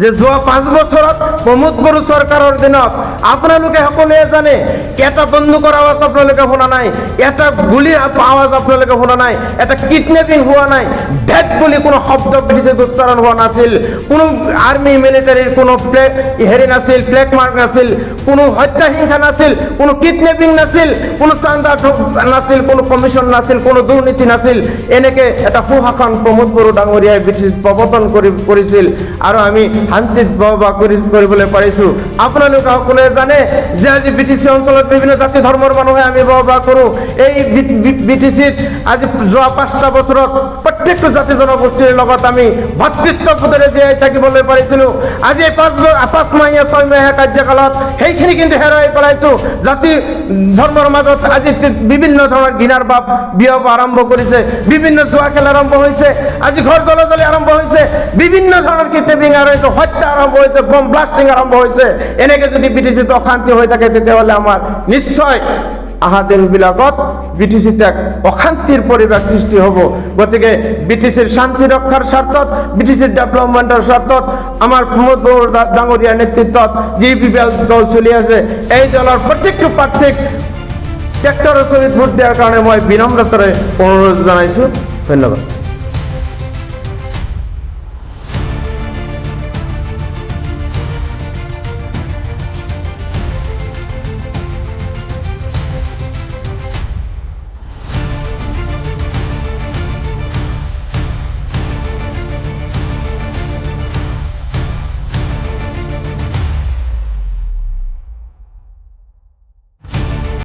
যে যোৱা 5 বছৰত প্ৰমোদ বড়ো চৰকাৰৰ দিনত আপোনালোকে সকলোৱে জানে এটা বন্দুকৰ আৱাজ আপোনালোকে শুনা নাই, এটা গুলিৰ আৱাজ আপোনালোকে শুনা নাই, এটা কিডনেপিং হোৱা নাই, ডেথ বুলি কোনো শব্দ ব্ৰিটিছে উচ্চাৰণ হোৱা নাছিল, কোনো আৰ্মি মিলিটাৰীৰ কোনো হেৰি নাছিল, ফ্লেগ মাৰ্ক নাছিল, কোনো হত্যা হিংসা নাছিল, কোনো কিডনেপিং নাছিল, কোনো চান্দা নাছিল, কোনো কমিশ্যন নাছিল, কোনো দুৰ্নীতি নাছিল। এনেকে এটা সুশাসন প্ৰমোদ বড়ো ডাঙৰীয়াই ব্ৰিটিছ প্ৰৱৰ্তন কৰিছিল আৰু আমি শান্তিত বসবাস কৰিবলৈ পাৰিছোঁ। আপোনালোকে সকলোৱে জানে যে আজি বিটিচি অঞ্চলত বিভিন্ন জাতি ধৰ্মৰ মানুহে আমি বসবাস কৰোঁ। এই বিটিচিত আজি যোৱা 5টা বছৰত প্ৰত্যেকটো জাতি জনগোষ্ঠীৰ লগত আমি ভাতৃত্ববোধেৰে জীয়াই থাকিবলৈ পাৰিছিলোঁ। আজি 5 মাহীয়া 6 মাহীয়া কাৰ্যকালত সেইখিনি কিন্তু হেৰাই পেলাইছোঁ। জাতি ধৰ্মৰ মাজত আজি বিভিন্ন ধৰণৰ ঘৃণাৰ ভাৱ বিয়প আৰম্ভ কৰিছে, বিভিন্ন জুৱা খেল আৰম্ভ হৈছে, আজি ঘৰ জ্বলাজ্বলি আৰম্ভ হৈছে, বিভিন্ন ধৰণৰ কিডনেপিং আৰম্ভ, হত্যা আৰম্ভ হৈছে, বম ব্লাষ্টিং আৰম্ভ হৈছে। এনেকে যদি বিটিচিত অশান্তি হৈ থাকে তেতিয়াহ'লে আমাৰ নিশ্চয় অহা দিনবিলাকত বিটিচিত এক অশান্তিৰ পৰিৱেশ সৃষ্টি হ'ব। গতিকে বিটিচিৰ শান্তি ৰক্ষাৰ স্বাৰ্থত, বিটিচিৰ ডেভেলপমেণ্টৰ স্বাৰ্থত আমাৰ প্ৰমোদ বড়ো ডাঙৰীয়াৰ নেতৃত্বত যি দল চলি আছে, এই দলৰ প্ৰত্যেকটো প্ৰাৰ্থীক ট্ৰেক্টৰৰ ছবিত ভোট দিয়াৰ কাৰণে মই বিনম্ৰতাৰে অনুৰোধ জনাইছোঁ। ধন্যবাদ।